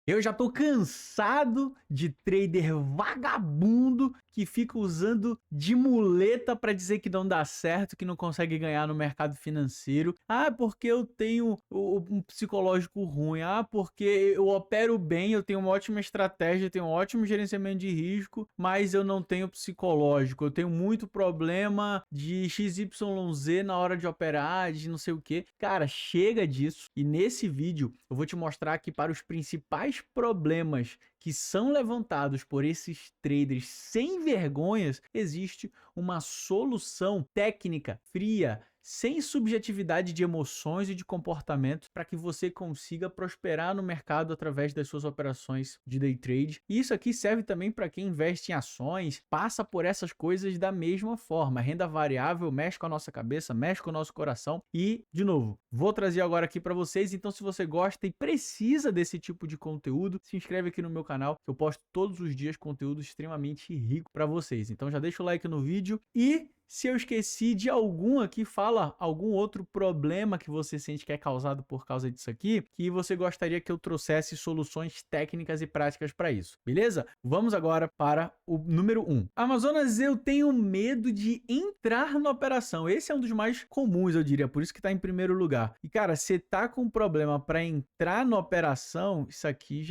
Eu já tô cansado de trader vagabundo que fica usando de muleta para dizer que não dá certo, que não consegue ganhar no mercado financeiro. Ah, porque eu tenho um psicológico ruim. Ah, porque eu opero bem, eu tenho uma ótima estratégia, eu tenho um ótimo gerenciamento de risco, mas eu não tenho psicológico. Eu tenho muito problema de XYZ na hora de operar, de não sei o que. Cara, chega disso. E nesse vídeo eu vou te mostrar que para os principais problemas que são levantados por esses traders sem vergonhas, existe uma solução técnica, fria, sem subjetividade de emoções e de comportamento para que você consiga prosperar no mercado através das suas operações de day trade. E isso aqui serve também para quem investe em ações, passa por essas coisas da mesma forma. A renda variável mexe com a nossa cabeça, mexe com o nosso coração e, de novo, vou trazer agora aqui para vocês. Então, se você gosta e precisa desse tipo de conteúdo, se inscreve aqui no meu canal, que eu posto todos os dias conteúdo extremamente rico para vocês. Então, já deixa o like no vídeo e se eu esqueci de algum aqui, fala algum outro problema que você sente que é causado por causa disso aqui, que você gostaria que eu trouxesse soluções técnicas e práticas para isso, beleza? Vamos agora para o número 1. Amazonas, eu tenho medo de entrar na operação. Esse é um dos mais comuns, eu diria, por isso que está em primeiro lugar. E cara, você tá com problema para entrar na operação, isso aqui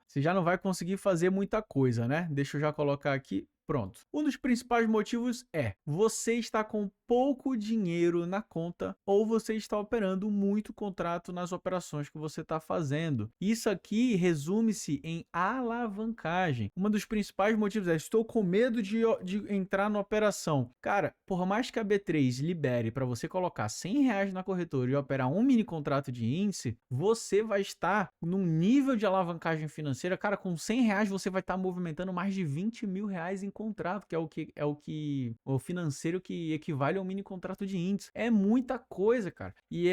você já não vai conseguir fazer muita coisa, né? Deixa eu já colocar aqui. Pronto. Um dos principais motivos é você está com pouco dinheiro na conta ou você está operando muito contrato nas operações que você está fazendo. Isso aqui resume-se em alavancagem. Um dos principais motivos é estou com medo de entrar na operação. Cara, por mais que a B3 libere para você colocar R$100 na corretora e operar um mini contrato de índice, você vai estar num nível de alavancagem financeira. Cara, com R$100 você vai estar movimentando mais de R$20 mil em contrato, que é o financeiro que equivale a um mini contrato de índice. É muita coisa, cara. E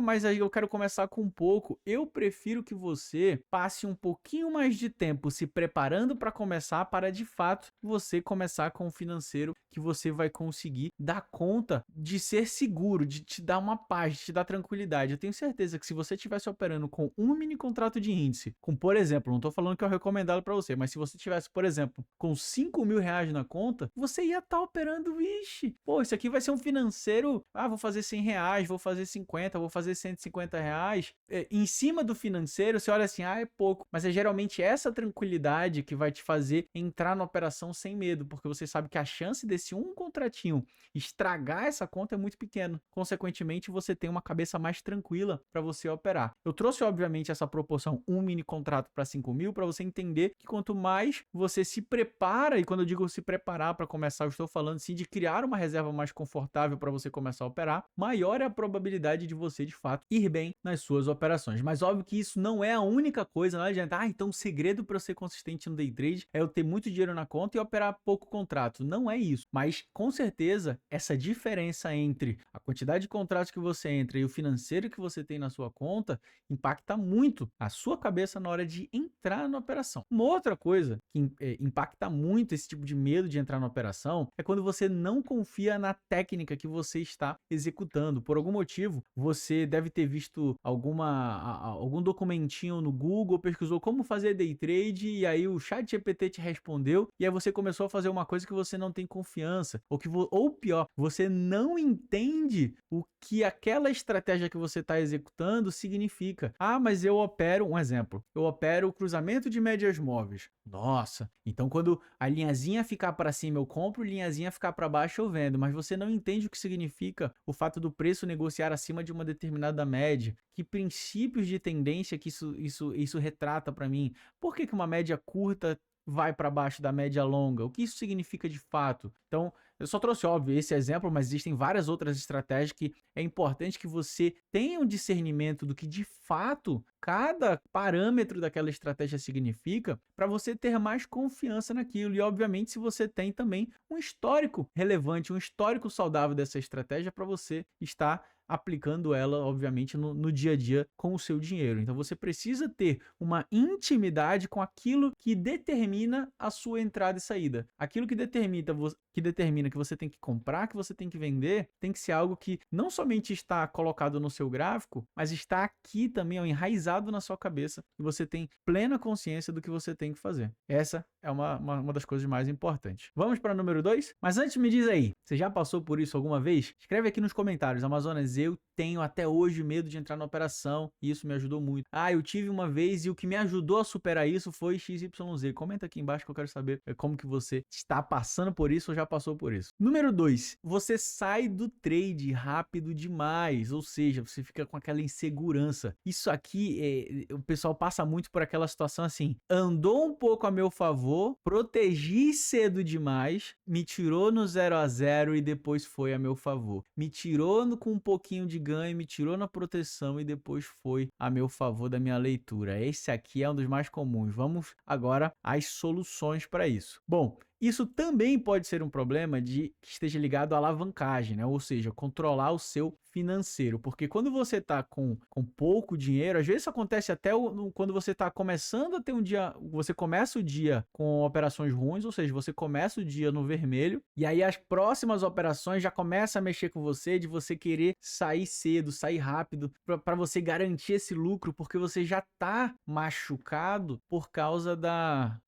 mas aí eu quero começar com pouco. Eu prefiro que você passe um pouquinho mais de tempo se preparando para começar, para de fato você começar com um financeiro que você vai conseguir dar conta de ser seguro, de te dar uma paz, de te dar tranquilidade. Eu tenho certeza que se você estivesse operando com um mini contrato de índice, com, por exemplo, não estou falando que é o recomendado para você, mas se você tivesse, por exemplo, com R$5 mil na conta, você ia estar operando, vixe, pô, isso aqui vai ser um financeiro, vou fazer R$100, vou fazer 50, vou fazer R$150, em cima do financeiro, você olha assim, é pouco, mas é geralmente essa tranquilidade que vai te fazer entrar na operação sem medo, porque você sabe que a chance desse um contratinho estragar essa conta é muito pequena, consequentemente você tem uma cabeça mais tranquila para você operar. Eu trouxe, obviamente, essa proporção, um mini contrato para 5 mil, para você entender que quanto mais você se prepara, e quando eu digo se preparar para começar, eu estou falando sim de criar uma reserva mais confortável para você começar a operar, maior é a probabilidade de você de fato ir bem nas suas operações. Mas óbvio que isso não é a única coisa, não adianta, então o segredo para eu ser consistente no day trade é eu ter muito dinheiro na conta e operar pouco contrato. Não é isso, mas com certeza essa diferença entre a quantidade de contratos que você entra e o financeiro que você tem na sua conta impacta muito a sua cabeça na hora de entrar na operação. Uma outra coisa que impacta muito esse tipo de medo de entrar na operação é quando você não confia na técnica que você está executando. Por algum motivo, você deve ter visto algum documentinho no Google, pesquisou como fazer day trade e aí o ChatGPT te respondeu e aí você começou a fazer uma coisa que você não tem confiança ou pior, você não entende o que aquela estratégia que você está executando significa. Mas eu opero, um exemplo, eu opero o cruzamento de médias móveis. Nossa, então quando a linhazinha ficar para cima eu compro, linhazinha ficar para baixo eu vendo, mas você não entende o que significa o fato do preço negociar acima de uma determinada média, que princípios de tendência que isso retrata para mim, por que uma média curta vai para baixo da média longa, o que isso significa de fato. Então, eu só trouxe, óbvio, esse exemplo, mas existem várias outras estratégias que é importante que você tenha um discernimento do que de fato cada parâmetro daquela estratégia significa para você ter mais confiança naquilo. E, obviamente, se você tem também um histórico relevante, um histórico saudável dessa estratégia para você estar aplicando ela, obviamente, no dia a dia com o seu dinheiro. Então você precisa ter uma intimidade com aquilo que determina a sua entrada e saída. Aquilo que determina que você tem que comprar, que você tem que vender, tem que ser algo que não somente está colocado no seu gráfico, mas está aqui também, ó, enraizado na sua cabeça, e você tem plena consciência do que você tem que fazer. Essa é uma das coisas mais importantes. Vamos para o número 2? Mas antes me diz aí, você já passou por isso alguma vez? Escreve aqui nos comentários. Amazonas, eu tenho até hoje medo de entrar na operação e isso me ajudou muito. Ah, eu tive uma vez e o que me ajudou a superar isso foi XYZ. Comenta aqui embaixo que eu quero saber como que você está passando por isso ou já passou por isso. Número 2, você sai do trade rápido demais, ou seja, você fica com aquela insegurança. Isso aqui, o pessoal passa muito por aquela situação assim, andou um pouco a meu favor, protegi cedo demais, me tirou no 0 a 0 e depois foi a meu favor. Me tirou com um pouquinho de ganho, me tirou na proteção e depois foi a meu favor da minha leitura. Esse aqui é um dos mais comuns. Vamos agora às soluções para isso. Bom, isso também pode ser um problema que esteja ligado à alavancagem, né? Ou seja, controlar o seu financeiro. Porque quando você está com pouco dinheiro, às vezes isso acontece até quando você está começando a ter um dia, você começa o dia com operações ruins, ou seja, você começa o dia no vermelho, e aí as próximas operações já começam a mexer com você, de você querer sair cedo, sair rápido, para você garantir esse lucro, porque você já está machucado por causa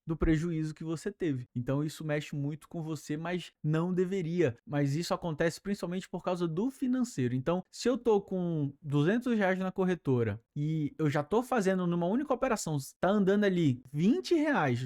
do prejuízo que você teve. Então isso mexe muito com você, mas não deveria. Mas isso acontece principalmente por causa do financeiro. Então, se eu tô com R$ 200 na corretora e eu já tô fazendo numa única operação, tá andando ali R$ 20,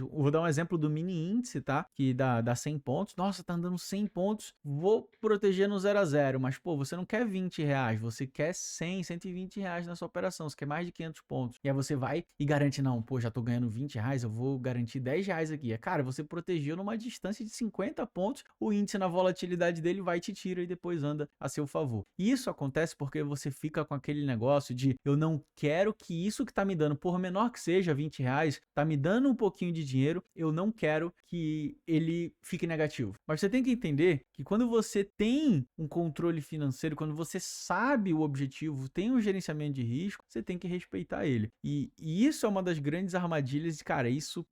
vou dar um exemplo do mini índice, tá? Que dá 100 pontos. Nossa, tá andando 100 pontos, vou proteger no 0 a 0. Mas, pô, você não quer R$ 20, você quer 100, R$ 120 nessa operação, você quer mais de 500 pontos. E aí você vai e garante, não, pô, já tô ganhando R$ 20, eu vou garantir R$ 10 aqui. Cara, você protegeu numa distância de 50 pontos, o índice na volatilidade dele vai te tira e depois anda a seu favor. Isso acontece porque você fica com aquele negócio de eu não quero que isso que tá me dando, por menor que seja R$ 20, tá me dando um pouquinho de dinheiro, eu não quero que ele fique negativo. Mas você tem que entender que quando você tem um controle financeiro, quando você sabe o objetivo, tem um gerenciamento de risco, você tem que respeitar ele. E isso é uma das grandes armadilhas, cara, isso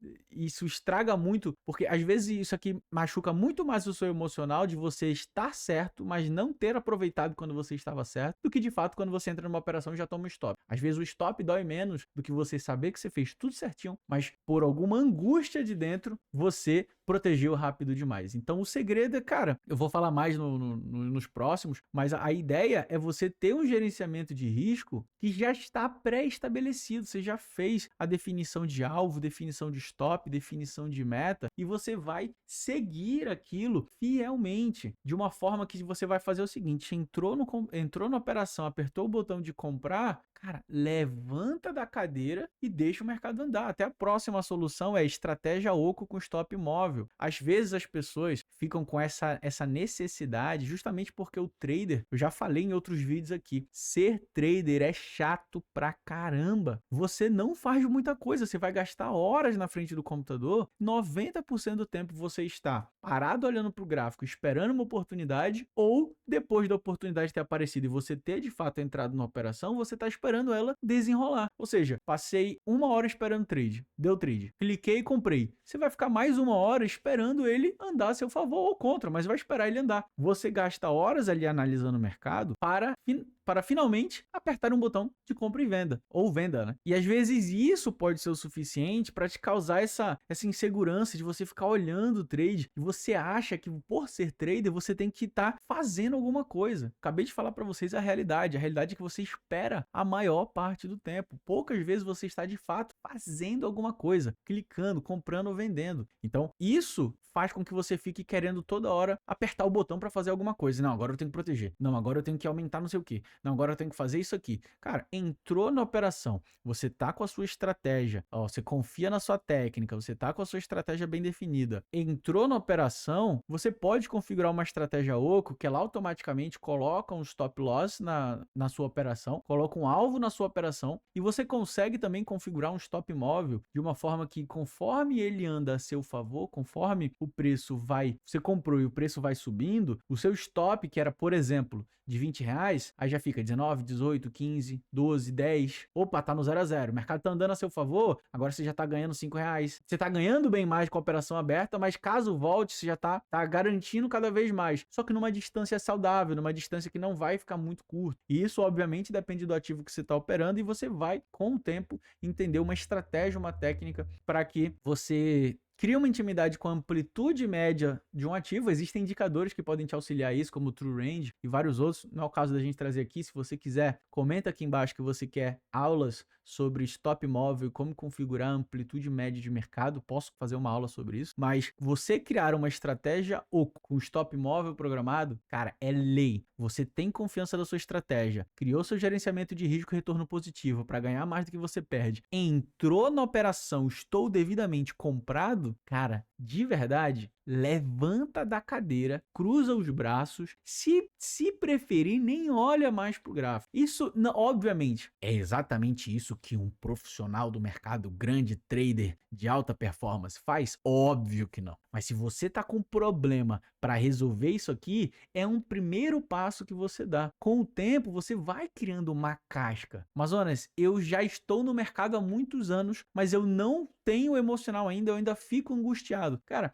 estraga muito, porque às vezes isso aqui machuca muito mais o seu emocional de você estar certo, mas não ter aproveitado quando você estava certo, do que de fato quando você entra numa operação e já toma um stop. Às vezes o stop dói menos do que você saber que você fez tudo certinho, mas por alguma angústia de dentro, você protegeu rápido demais. Então o segredo é, cara, eu vou falar mais nos próximos, mas a ideia é você ter um gerenciamento de risco que já está pré-estabelecido. Você já fez a definição de alvo, definição de stop, definição de meta, e você vai seguir aquilo fielmente, de uma forma que você vai fazer o seguinte: entrou na operação, apertou o botão de comprar, cara, levanta da cadeira e deixa o mercado andar. Até a próxima solução é estratégia oco com stop móvel. Às vezes as pessoas ficam com essa necessidade justamente porque o trader, eu já falei em outros vídeos aqui, ser trader é chato pra caramba. Você não faz muita coisa, você vai gastar horas na frente do computador, 90% do tempo você está parado olhando para o gráfico, esperando uma oportunidade, ou depois da oportunidade ter aparecido e você ter de fato entrado na operação, você está esperando ela desenrolar. Ou seja, passei 1 hora esperando trade, deu trade, cliquei e comprei. Você vai ficar mais 1 hora esperando ele andar a seu favor ou contra, mas vai esperar ele andar. Você gasta horas ali analisando o mercado para finalmente apertar um botão de compra e venda, ou venda, né? E às vezes isso pode ser o suficiente para te causar essa insegurança de você ficar olhando o trade e você acha que por ser trader você tem que estar fazendo alguma coisa. Acabei de falar para vocês a realidade é que você espera a maior parte do tempo. Poucas vezes você está de fato fazendo alguma coisa, clicando, comprando ou vendendo. Então isso faz com que você fique querendo toda hora apertar o botão para fazer alguma coisa. Não, agora eu tenho que proteger. Não, agora eu tenho que aumentar não sei o que. Não, agora eu tenho que fazer isso aqui. Cara, entrou na operação, você tá com a sua estratégia, ó, você confia na sua técnica, você tá com a sua estratégia bem definida. Entrou na operação, você pode configurar uma estratégia oco que ela automaticamente coloca um stop loss na sua operação, coloca um alvo na sua operação e você consegue também configurar um stop móvel de uma forma que conforme ele anda a seu favor, conforme o o preço você comprou e o preço vai subindo, o seu stop, que era, por exemplo, de R$ 20, aí já fica 19, 18, 15, 12, 10. Opa, tá no 0 a 0. O mercado tá andando a seu favor, agora você já tá ganhando R$ 5. Você tá ganhando bem mais com a operação aberta, mas caso volte, você já tá garantindo cada vez mais. Só que numa distância saudável, numa distância que não vai ficar muito curta. E isso, obviamente, depende do ativo que você tá operando e você vai, com o tempo, entender uma estratégia, uma técnica para que você cria uma intimidade com a amplitude média de um ativo. Existem indicadores que podem te auxiliar isso, como o True Range e vários outros. Não é o caso da gente trazer aqui. Se você quiser, comenta aqui embaixo que você quer aulas sobre stop móvel e como configurar a amplitude média de mercado. Posso fazer uma aula sobre isso. Mas você criar uma estratégia oco com stop móvel programado, cara, é lei. Você tem confiança da sua estratégia, criou seu gerenciamento de risco e retorno positivo para ganhar mais do que você perde, entrou na operação, estou devidamente comprado, cara, de verdade, levanta da cadeira, cruza os braços, se preferir, nem olha mais pro gráfico. Isso, não, obviamente, é exatamente isso que um profissional do mercado, grande trader de alta performance faz? Óbvio que não. Mas se você tá com problema para resolver isso aqui, é um primeiro passo que você dá. Com o tempo, você vai criando uma casca. Amazonas, eu já estou no mercado há muitos anos, mas eu não tenho emocional ainda, eu ainda fico angustiado. Cara,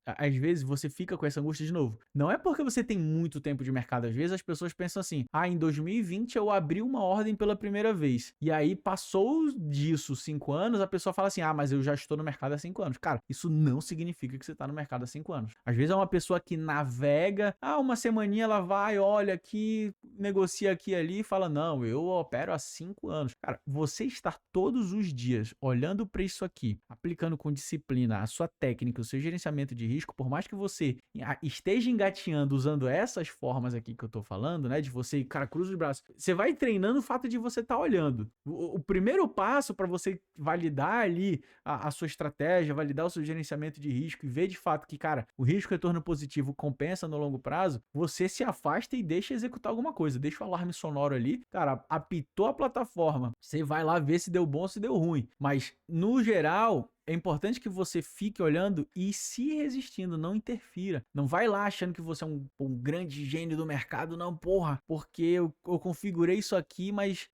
às vezes, você fica com essa angústia de novo. Não é porque você tem muito tempo de mercado, às vezes as pessoas pensam assim, em 2020 eu abri uma ordem pela primeira vez. E aí passou disso 5 anos, a pessoa fala assim, mas eu já estou no mercado há 5 anos. Cara, isso não significa que você está no mercado há 5 anos. Às vezes é uma pessoa que navega, uma semaninha ela vai, olha aqui, negocia aqui e ali e fala, não, eu opero há 5 anos. Cara, você estar todos os dias olhando para isso aqui, aplicando com disciplina a sua técnica, o seu gerenciamento de risco, por mais que você esteja engateando usando essas formas aqui que eu tô falando, né, de você, cara, cruza os braços, você vai treinando o fato de você estar olhando. O primeiro passo para você validar ali a sua estratégia, validar o seu gerenciamento de risco e ver de fato que, cara, o risco retorno positivo compensa no longo prazo, você se afasta e deixa executar alguma coisa, deixa o alarme sonoro ali, cara, apitou a plataforma, você vai lá ver se deu bom ou se deu ruim, mas no geral, é importante que você fique olhando e se resistindo, não interfira. Não vai lá achando que você é um grande gênio do mercado, não, porra, porque eu configurei isso aqui, mas,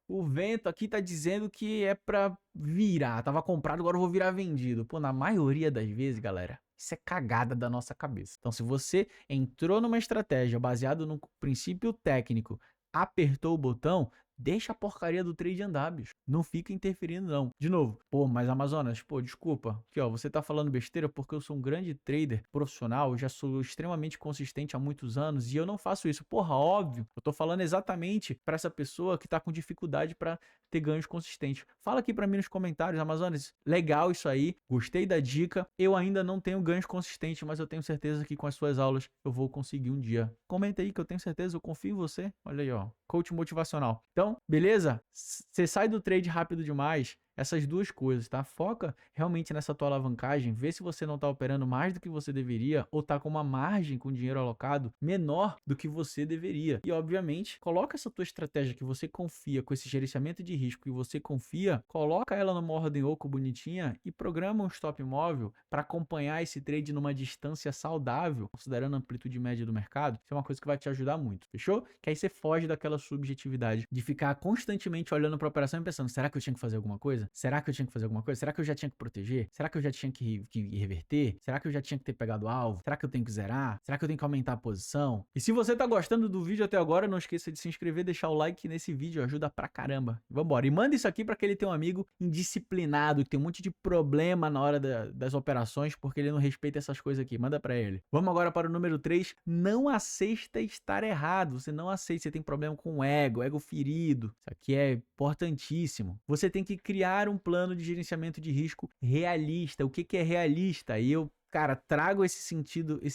o vento aqui tá dizendo que é pra virar. Tava comprado, agora eu vou virar vendido. Na maioria das vezes, galera, isso é cagada da nossa cabeça. Então, se você entrou numa estratégia baseada no princípio técnico, apertou o botão, deixa a porcaria do trade andar, bicho. Não fica interferindo, não. De novo, mas Amazonas, desculpa. Aqui, você tá falando besteira porque eu sou um grande trader profissional, já sou extremamente consistente há muitos anos e eu não faço isso. Óbvio. Eu tô falando exatamente para essa pessoa que tá com dificuldade para ter ganhos consistentes. Fala aqui para mim nos comentários, Amazonas, legal isso aí, gostei da dica. Eu ainda não tenho ganhos consistentes, mas eu tenho certeza que com as suas aulas eu vou conseguir um dia. Comenta aí que eu tenho certeza, eu confio em você. Olha aí, coach motivacional. Então, beleza? Você sai do trade rápido demais, essas duas coisas, tá? Foca realmente nessa tua alavancagem, vê se você não tá operando mais do que você deveria ou tá com uma margem com dinheiro alocado menor do que você deveria. E, obviamente, coloca essa tua estratégia que você confia, com esse gerenciamento de risco que você confia, coloca ela numa ordem oco bonitinha e programa um stop móvel para acompanhar esse trade numa distância saudável, considerando a amplitude média do mercado. Isso é uma coisa que vai te ajudar muito, fechou? Que aí você foge daquela subjetividade de ficar constantemente olhando para a operação e pensando, será que eu tinha que fazer alguma coisa? Será que eu tinha que fazer alguma coisa? Será que eu já tinha que proteger? Será que eu já tinha que reverter? Será que eu já tinha que ter pegado o alvo? Será que eu tenho que zerar? Será que eu tenho que aumentar a posição? E se você tá gostando do vídeo até agora, não esqueça de se inscrever, deixar o like nesse vídeo, ajuda pra caramba. Vambora, e manda isso aqui pra aquele teu amigo indisciplinado, que tem um monte de problema na hora das operações, porque ele não respeita essas coisas aqui. Manda pra ele. Vamos agora para o número 3. Não aceita estar errado. Você não aceita, você tem problema com o ego ferido. Isso aqui é importantíssimo. Você tem que criar um plano de gerenciamento de risco realista. O que é realista? E eu, cara, trago esse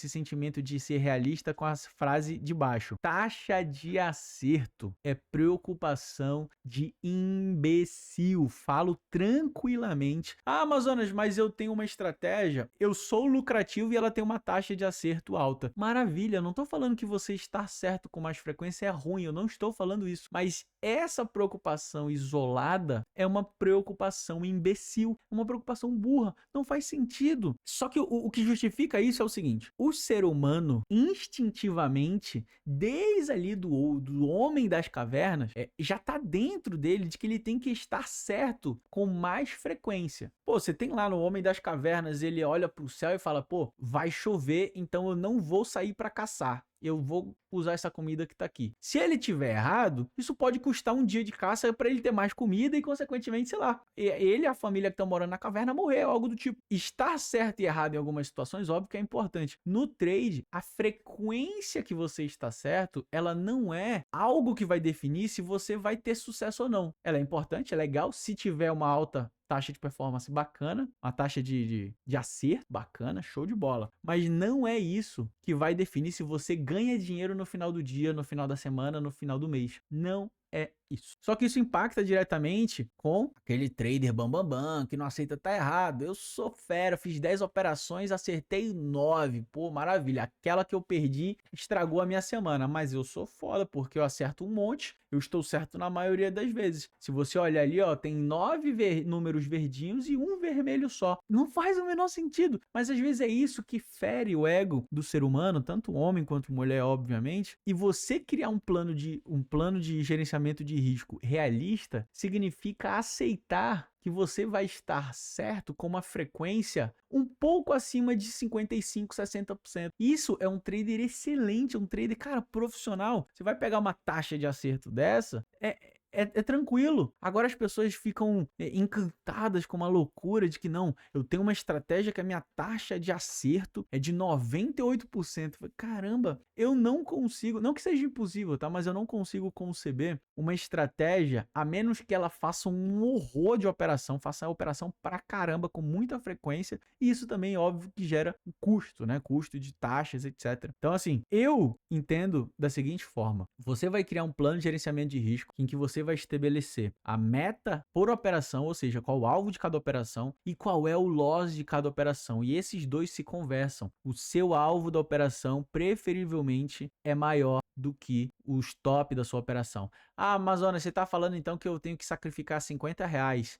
sentimento de ser realista com a frase de baixo. Taxa de acerto é preocupação de imbecil. Falo tranquilamente. Amazonas, mas eu tenho uma estratégia, eu sou lucrativo e ela tem uma taxa de acerto alta. Maravilha, não estou falando que você estar certo com mais frequência é ruim, eu não estou falando isso. Mas essa preocupação isolada é uma preocupação imbecil, uma preocupação burra. Não faz sentido. Só que o o que justifica isso é o seguinte: o ser humano, instintivamente, desde ali do homem das cavernas, já tá dentro dele de que ele tem que estar certo com mais frequência. Pô, você tem lá no Homem das Cavernas, ele olha pro céu e fala, pô, vai chover, então eu não vou sair pra caçar. Eu vou usar essa comida que tá aqui. Se ele tiver errado, isso pode custar um dia de caça para ele ter mais comida e, consequentemente, sei lá, ele e a família que estão morando na caverna morrer, algo do tipo. Estar certo e errado em algumas situações, óbvio que é importante. No trade, a frequência que você está certo, ela não é algo que vai definir se você vai ter sucesso ou não. Ela é importante, é legal, se tiver uma alta taxa de performance bacana, uma taxa de acerto bacana, show de bola. Mas não é isso que vai definir se você ganha dinheiro no final do dia, no final da semana, no final do mês. Não é isso. Só que isso impacta diretamente com aquele trader bambambam, que não aceita tá errado. Eu sou fera, fiz 10 operações, acertei 9. Pô, maravilha. Aquela que eu perdi estragou a minha semana, mas eu sou foda porque eu acerto um monte, eu estou certo na maioria das vezes. Se você olhar ali, ó, tem 9 números verdinhos e um vermelho só. Não faz o menor sentido, mas às vezes é isso que fere o ego do ser humano, tanto homem quanto mulher, obviamente. E você criar um plano de gerenciamento de risco realista significa aceitar que você vai estar certo com uma frequência um pouco acima de 55, 60%. Isso é um trader excelente, um trader, cara, profissional. Você vai pegar uma taxa de acerto dessa, é tranquilo. Agora as pessoas ficam encantadas com uma loucura de que não, eu tenho uma estratégia que a minha taxa de acerto é de 98%. Caramba, eu não consigo, não que seja impossível, tá? Mas eu não consigo conceber uma estratégia, a menos que ela faça um horror de operação, faça a operação pra caramba com muita frequência, e isso também, óbvio, que gera um custo, né? Custo de taxas, etc. Então, assim, eu entendo da seguinte forma: você vai criar um plano de gerenciamento de risco em que você vai estabelecer a meta por operação, ou seja, qual o alvo de cada operação e qual é o loss de cada operação. E esses dois se conversam. O seu alvo da operação, preferivelmente, é maior do que o stop da sua operação. Ah, Amazonas, você está falando então que eu tenho que sacrificar R$ 50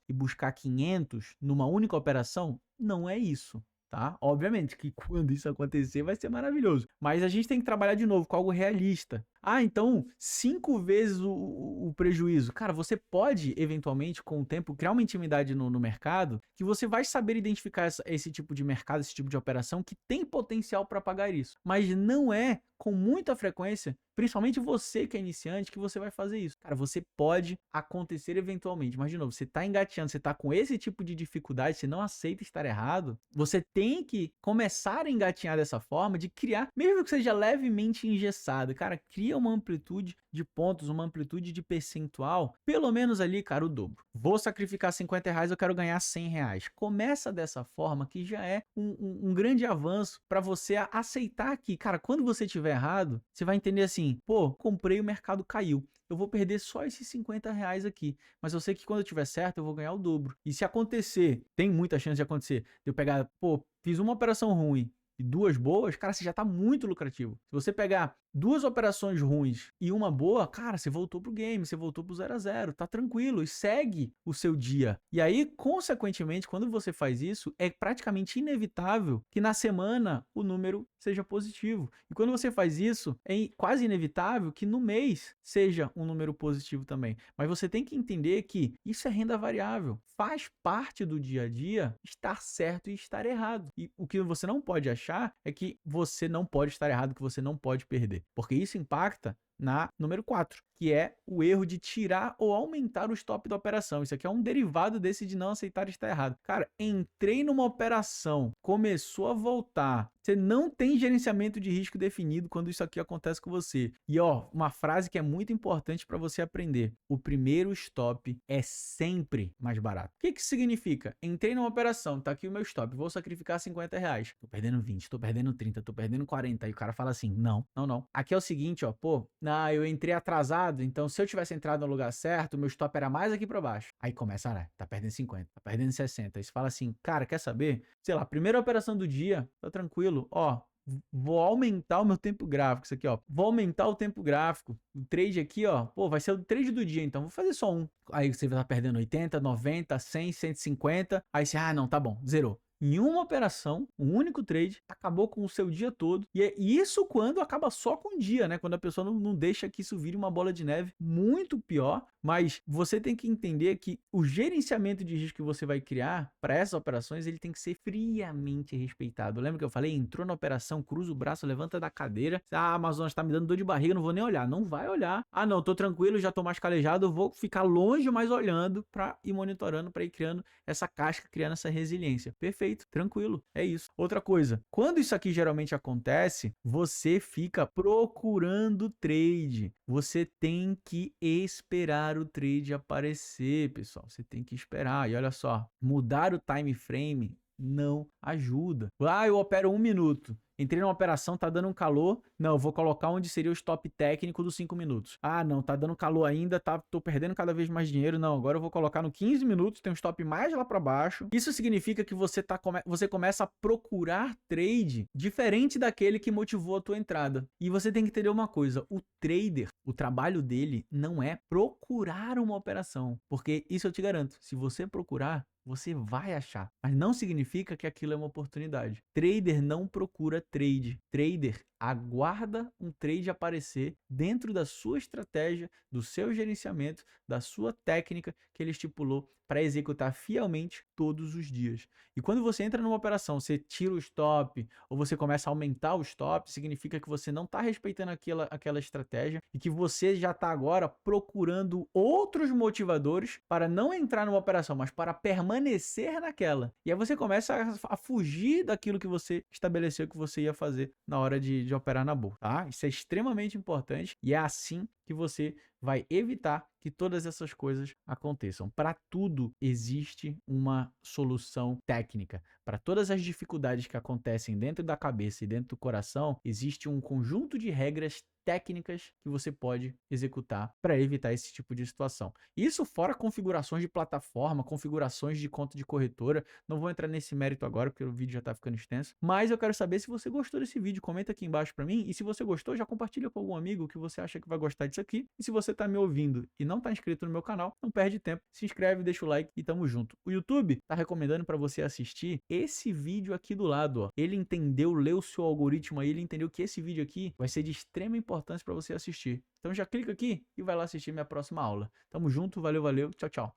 e buscar 500 numa única operação? Não é isso. Tá? Obviamente que quando isso acontecer vai ser maravilhoso, mas a gente tem que trabalhar de novo com algo realista. Ah, então 5 vezes o prejuízo. Cara, você pode eventualmente com o tempo criar uma intimidade no mercado que você vai saber identificar esse tipo de mercado, esse tipo de operação que tem potencial para pagar isso, mas não é com muita frequência, principalmente você que é iniciante, que você vai fazer isso. Cara, você pode acontecer eventualmente, mas de novo, você tá engateando, você tá com esse tipo de dificuldade, você não aceita estar errado, você tem que começar a engatinhar dessa forma, de criar, mesmo que seja levemente engessado, cara, cria uma amplitude de pontos, uma amplitude de percentual, pelo menos ali, cara, o dobro. Vou sacrificar R$ 50, eu quero ganhar R$ 100. Começa dessa forma que já é um grande avanço para você aceitar que, cara, quando você tiver errado, você vai entender assim, pô, comprei, o mercado caiu. Eu vou perder só esses R$ 50 aqui, mas eu sei que quando eu tiver certo, eu vou ganhar o dobro. E se acontecer, tem muita chance de acontecer, de eu pegar, pô, fiz uma operação ruim e 2 boas, cara, você já tá muito lucrativo. Se você pegar 2 operações ruins e uma boa, cara, você voltou pro game, você voltou pro 0 a 0, tá tranquilo e segue o seu dia. E aí, consequentemente, quando você faz isso, é praticamente inevitável que na semana o número seja positivo. E quando você faz isso, é quase inevitável que no mês seja um número positivo também. Mas você tem que entender que isso é renda variável. Faz parte do dia a dia estar certo e estar errado. E o que você não pode achar é que você não pode estar errado, que você não pode perder. Porque isso impacta na número 4, que é o erro de tirar ou aumentar o stop da operação. Isso aqui é um derivado desse de não aceitar estar errado. Cara, entrei numa operação, começou a voltar, você não tem gerenciamento de risco definido quando isso aqui acontece com você. E ó, uma frase que é muito importante para você aprender: o primeiro stop é sempre mais barato. O que que significa? Entrei numa operação, tá aqui o meu stop, vou sacrificar R$ 50. Tô perdendo 20, tô perdendo 30, tô perdendo 40. Aí o cara fala assim: não. Aqui é o seguinte, ó, pô, eu entrei atrasado, então se eu tivesse entrado no lugar certo, meu stop era mais aqui para baixo. Aí começa, né? Tá perdendo 50, tá perdendo 60. Aí você fala assim, cara, quer saber? Sei lá, primeira operação do dia, tá tranquilo, ó, vou aumentar o meu tempo gráfico, isso aqui, ó, vou aumentar o tempo gráfico, o trade aqui, ó, pô, vai ser o trade do dia, então vou fazer só um. Aí você vai estar perdendo 80, 90, 100, 150, aí você, não, tá bom, zerou. em uma operação, um único trade, acabou com o seu dia todo. E é isso quando acaba só com o dia, né? Quando a pessoa não deixa que isso vire uma bola de neve muito pior. Mas você tem que entender que o gerenciamento de risco que você vai criar para essas operações, ele tem que ser friamente respeitado. Lembra que eu falei? Entrou na operação, cruza o braço, levanta da cadeira. Ah, a Amazonas está me dando dor de barriga, não vou nem olhar. Não vai olhar. Ah, não, tô tranquilo, já tô mais calejado, eu vou ficar longe, mas olhando para ir monitorando, para ir criando essa casca, criando essa resiliência. Perfeito, tranquilo, é isso. Outra coisa, quando isso aqui geralmente acontece, você fica procurando trade. Você tem que esperar o trade aparecer, pessoal. Você tem que esperar. E olha só, mudar o time frame não ajuda. Ah, eu opero 1 minuto. Entrei numa operação, tá dando um calor. Não, eu vou colocar onde seria o stop técnico dos 5 minutos. Ah, não, tá dando calor ainda, tô perdendo cada vez mais dinheiro. Não, agora eu vou colocar no 15 minutos, tem um stop mais lá para baixo. Isso significa que você começa a procurar trade diferente daquele que motivou a tua entrada. E você tem que entender uma coisa, o trader, o trabalho dele não é procurar uma operação, porque isso eu te garanto, se você procurar, você vai achar, mas não significa que aquilo é uma oportunidade. Trader não procura trade. Trader aguarda um trade aparecer dentro da sua estratégia, do seu gerenciamento, da sua técnica que ele estipulou para executar fielmente todos os dias. E quando você entra numa operação, você tira o stop ou você começa a aumentar o stop, significa que você não está respeitando aquela estratégia e que você já está agora procurando outros motivadores para não entrar numa operação, mas para permanecer naquela. E aí você começa a fugir daquilo que você estabeleceu que você ia fazer na hora de operar na bolsa, tá? Isso é extremamente importante e é assim que você vai evitar que todas essas coisas aconteçam. Para tudo existe uma solução técnica. Para todas as dificuldades que acontecem dentro da cabeça e dentro do coração, existe um conjunto de regras técnicas que você pode executar para evitar esse tipo de situação. Isso fora configurações de plataforma, configurações de conta de corretora. Não vou entrar nesse mérito agora porque o vídeo já está ficando extenso, mas eu quero saber se você gostou desse vídeo. Comenta aqui embaixo para mim e se você gostou, já compartilha com algum amigo que você acha que vai gostar disso aqui. E se você está me ouvindo e não está inscrito no meu canal, não perde tempo, se inscreve, deixa o like e tamo junto. O YouTube está recomendando para você assistir esse vídeo aqui do lado, ó. Ele entendeu, leu o seu algoritmo aí, ele entendeu que esse vídeo aqui vai ser de extrema importância para você assistir. Então já clica aqui e vai lá assistir minha próxima aula. Tamo junto, valeu, valeu, tchau, tchau.